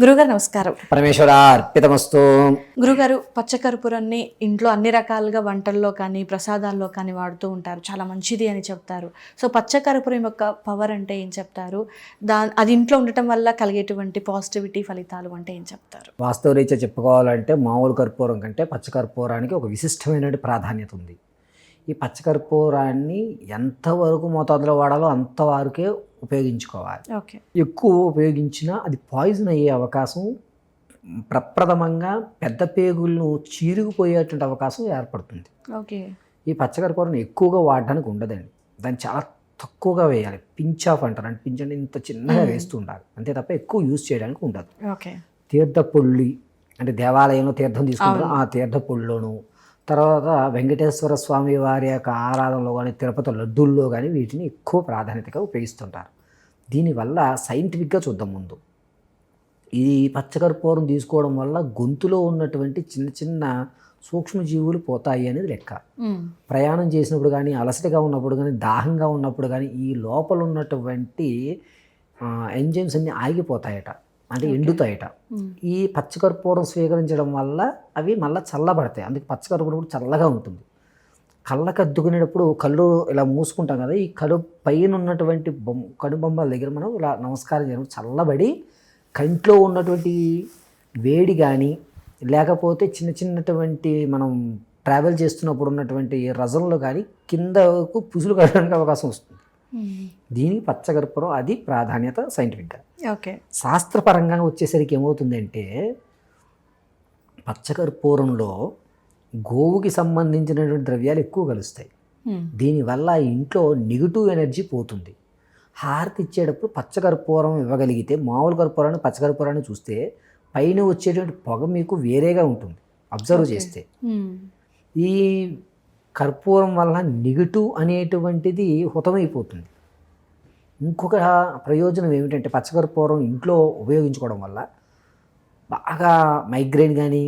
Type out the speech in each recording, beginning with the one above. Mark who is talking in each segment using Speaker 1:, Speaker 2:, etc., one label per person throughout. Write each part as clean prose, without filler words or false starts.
Speaker 1: గురుగారు నమస్కారం.
Speaker 2: పరమేశ్వర అర్పితమస్తు.
Speaker 1: గురుగారు, పచ్చకర్పూరాన్ని ఇంట్లో అన్ని రకాలుగా వంటల్లో కానీ ప్రసాదాల్లో కానీ వాడుతూ ఉంటారు, చాలా మంచిది అని చెప్తారు. సో పచ్చకర్పూరం యొక్క పవర్ అంటే ఏం చెప్తారు? అది ఇంట్లో ఉండటం వల్ల కలిగేటువంటి పాజిటివిటీ ఫలితాలు అంటే ఏం చెప్తారు?
Speaker 2: వాస్తవరీత్యా చెప్పుకోవాలంటే మామూలు కర్పూరం కంటే పచ్చకర్పూరానికి ఒక విశిష్టమైన ప్రాధాన్యత ఉంది. ఈ పచ్చకర్పూరాన్ని ఎంతవరకు మోతాదులో వాడాలో అంతవరకే ఉపయోగించుకోవాలి.
Speaker 1: ఓకే.
Speaker 2: ఎక్కువ ఉపయోగించినా అది పాయిజన్ అయ్యే అవకాశం, ప్రప్రథమంగా పెద్ద పేగులను చీరుకుపోయేటువంటి అవకాశం ఏర్పడుతుంది.
Speaker 1: ఓకే.
Speaker 2: ఈ పచ్చకర్పూరం ఎక్కువగా వాడడానికి ఉండదండి, దాన్ని చాలా తక్కువగా వేయాలి. పించ్ ఆఫ్ అంటారు, అంటే పించ్ అంటే ఇంత చిన్నగా వేస్తూ ఉండాలి, అంతే తప్ప ఎక్కువ యూజ్ చేయడానికి ఉండదు.
Speaker 1: ఓకే.
Speaker 2: తీర్థపొళ్ళి అంటే దేవాలయంలో తీర్థం తీసుకుంటారు, ఆ తీర్థపొళ్ళలోను, తర్వాత వెంకటేశ్వర స్వామి వారి యొక్క ఆరాధనలో కానీ తిరుపతి లడ్డూల్లో కానీ వీటిని ఎక్కువ ప్రాధాన్యతగా ఉపయోగిస్తుంటారు. దీనివల్ల సైంటిఫిక్గా చూద్దాం ముందు, ఈ పచ్చకర్పూరం తీసుకోవడం వల్ల గొంతులో ఉన్నటువంటి చిన్న చిన్న సూక్ష్మజీవులు పోతాయి అనేది లెక్క. ప్రయాణం చేసినప్పుడు కానీ, అలసటగా ఉన్నప్పుడు కానీ, దాహంగా ఉన్నప్పుడు కానీ ఈ లోపల ఉన్నటువంటి ఎంజైమ్స్ అన్నీ ఆగిపోతాయట, అంటే ఎండుతాయట. ఈ పచ్చకర్పూరం స్వీకరించడం వల్ల అవి మళ్ళీ చల్లబడతాయి. అందుకే పచ్చకర్పూరం కూడా చల్లగా ఉంటుంది. కళ్ళకు అద్దుకునేటప్పుడు కళ్ళు ఇలా మూసుకుంటాం కదా, ఈ కళ్ళు పైన ఉన్నటువంటి కనుబొమ్మల దగ్గర మనం ఇలా నమస్కారం చేయడం చల్లబడి కంట్లో ఉన్నటువంటి వేడి కానీ, లేకపోతే చిన్న చిన్నటువంటి మనం ట్రావెల్ చేస్తున్నప్పుడు ఉన్నటువంటి రజంలో కానీ కిందకు పుసులు కట్టడానికి అవకాశం వస్తుంది. దీనికి పచ్చకర్పూరం అది ప్రాధాన్యత సైంటిఫిక్గా.
Speaker 1: ఓకే.
Speaker 2: శాస్త్రపరంగా వచ్చేసరికి ఏమవుతుందంటే, పచ్చకర్పూరంలో గోవుకి సంబంధించినటువంటి ద్రవ్యాలు ఎక్కువ కలుస్తాయి. దీనివల్ల ఇంట్లో నెగిటివ్ ఎనర్జీ పోతుంది. హారతి ఇచ్చేటప్పుడు పచ్చకర్పూరం ఇవ్వగలిగితే, మామూలు కర్పూరాన్ని పచ్చకర్పూరాన్ని చూస్తే పైన వచ్చేటువంటి పొగ మీకు వేరేగా ఉంటుంది అబ్జర్వ్ చేస్తే. ఈ కర్పూరం వల్ల నెగిటివ్ అనేటువంటిది హుతమైపోతుంది. ఇంకొక ప్రయోజనం ఏమిటంటే, పచ్చకర్పూరం ఇంట్లో ఉపయోగించుకోవడం వల్ల బాగా మైగ్రేన్ కానీ,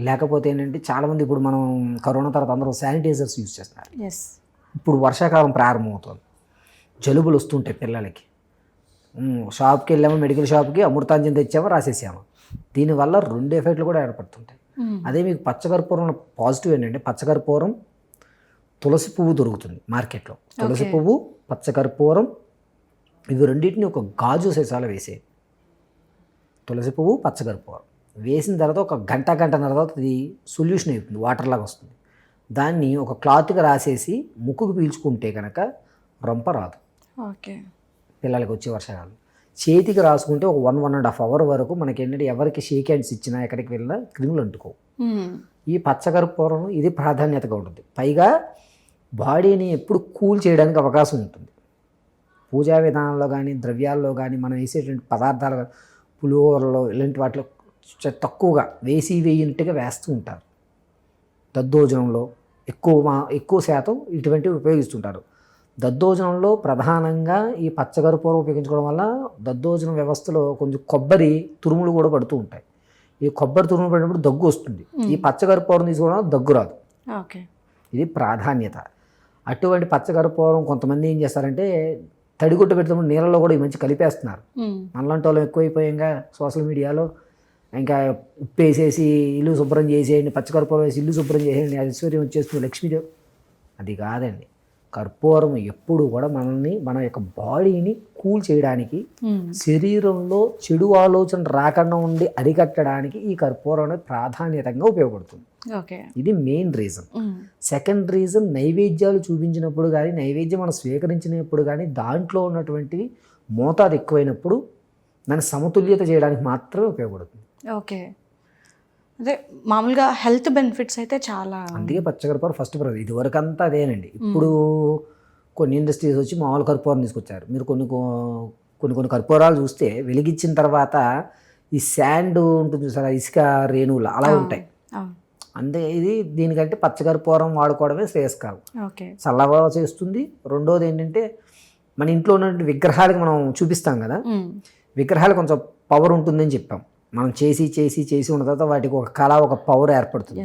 Speaker 2: లేకపోతే ఏంటంటే చాలామంది ఇప్పుడు మనం కరోనా తర్వాత అందరూ శానిటైజర్స్ యూజ్ చేస్తున్నారు. ఇప్పుడు వర్షాకాలం ప్రారంభమవుతుంది, జలుబులు వస్తుంటాయి పిల్లలకి. షాప్కి వెళ్ళాము, మెడికల్ షాప్కి అమృతాంజన్ తెచ్చామో రాసేసాము, దీనివల్ల 2 ఎఫెక్ట్లు కూడా ఏర్పడుతుంటాయి. అదే మీకు పచ్చకర్పూరం పాజిటివ్ ఏంటంటే, పచ్చకర్పూరం తులసి పువ్వు దొరుకుతుంది మార్కెట్లో. తులసి పువ్వు, పచ్చకర్పూరం ఇవి రెండింటిని ఒక గాజు సీసాలో వేసే, తులసి పువ్వు పచ్చకర్పూరం వేసిన తర్వాత ఒక గంటన్నర తర్వాత అది సొల్యూషన్ అయిపోతుంది, వాటర్ లాగా వస్తుంది. దాన్ని ఒక క్లాత్గా రాసేసి ముక్కుకు పీల్చుకుంటే కనుక రొంప రాదు.
Speaker 1: ఓకే.
Speaker 2: పిల్లలకి వచ్చే వర్షాకాలం చేతికి రాసుకుంటే ఒక 1.5 అవర్ వరకు మనకి ఏంటంటే ఎవరికి షేక్ హ్యాండ్స్ ఇచ్చినా ఎక్కడికి వెళ్ళినా క్రిములు అంటుకోవు. ఈ పచ్చకర్పూరం ఇది ప్రాధాన్యతగా ఉంటుంది. పైగా బాడీని ఎప్పుడు కూల్ చేయడానికి అవకాశం ఉంటుంది. పూజా విధానంలో కానీ, ద్రవ్యాల్లో కానీ, మనం వేసేటువంటి పదార్థాలు పులిహోరలో ఇలాంటి వాటిలో తక్కువగా వేసినట్టుగా వేస్తూ ఉంటారు. దద్దోజనంలో ఎక్కువ శాతం ఇటువంటివి ఉపయోగిస్తుంటారు. దద్దోజనంలో ప్రధానంగా ఈ పచ్చకర్పూరం ఉపయోగించుకోవడం వల్ల దద్దోజనం వ్యవస్థలో కొంచెం కొబ్బరి తురుములు కూడా పడుతూ ఉంటాయి. ఈ కొబ్బరి తురుములు పడినప్పుడు దగ్గు వస్తుంది. ఈ పచ్చకర్పూరం తీసుకోవడం వల్ల దగ్గు రాదు.
Speaker 1: ఓకే.
Speaker 2: ఇది ప్రాధాన్యత. అటువంటి పచ్చకర్పూరం కొంతమంది ఏం చేస్తారంటే, తడిగుడ్డ పెడుతున్నప్పుడు నీళ్ళలో కూడా ఈ మంచి కలిపేస్తున్నారు. మనలాంటి వాళ్ళు ఎక్కువైపోయాక సోషల్ మీడియాలో ఇంకా ఉప్పు వేసేసి ఇల్లు శుభ్రం చేసేయండి, పచ్చకర్పూరం వేసి ఇల్లు శుభ్రం చేసేయండి, ఐశ్వర్యం వచ్చేస్తుంది, లక్ష్మీదేవి. అది కాదండి. కర్పూరం ఎప్పుడు కూడా మన యొక్క బాడీని కూల్ చేయడానికి, శరీరంలో చెడు ఆలోచన రాకుండా ఉండి అరికట్టడానికి ఈ కర్పూరం అనేది ప్రాధాన్యతంగా ఉపయోగపడుతుంది. ఇది మెయిన్ రీజన్. సెకండ్ రీజన్, నైవేద్యాలు చూపించినప్పుడు కానీ, నైవేద్యం మనం స్వీకరించినప్పుడు కానీ దాంట్లో ఉన్నటువంటి మోతాదు ఎక్కువైనప్పుడు దాన్ని సమతుల్యత చేయడానికి మాత్రమే ఉపయోగపడుతుంది.
Speaker 1: ఓకే. అదే మామూలుగా హెల్త్ బెనిఫిట్స్ అయితే చాలా.
Speaker 2: అందుకే పచ్చకర్పూరం ఫస్ట్ ప్రైజ్. ఇదివరకు అంతా అదేనండి. ఇప్పుడు కొన్ని ఇండస్ట్రీస్ వచ్చి మామూలు కర్పూరం తీసుకొచ్చారు. మీరు కొన్ని కర్పూరాలు చూస్తే వెలిగించిన తర్వాత ఈ శాండ్ ఉంటుంది చూసారా, ఇసుక రేణువులు అలా ఉంటాయి. అంతే. ఇది దీనికంటే పచ్చకర్పూరం వాడుకోవడమే శ్రేయస్కరం. చల్లగా చేస్తుంది. రెండోది ఏంటంటే, మన ఇంట్లో ఉన్నటువంటి విగ్రహాలకు మనం చూపిస్తాం కదా, విగ్రహాలు కొంచెం పవర్ ఉంటుందని చెప్పాం. మనం చేసి ఉన్న తర్వాత వాటికి ఒక కళ, ఒక పవర్ ఏర్పడుతుంది.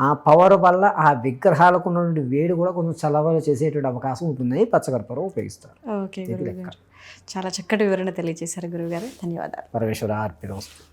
Speaker 2: ఆ పవర్ వల్ల ఆ విగ్రహాలకు ఉన్నటువంటి వేడి కూడా కొంచెం చల్లగా చేసేటువంటి అవకాశం ఉంటుందని పచ్చకర్పూరం ఉపయోగిస్తారు.
Speaker 1: ఓకే గురుగారు, చాలా చక్కటి వివరణ తెలియజేశారు గురుగారు. ధన్యవాదాలు.
Speaker 2: పరమేశ్వర అర్పితమస్తు.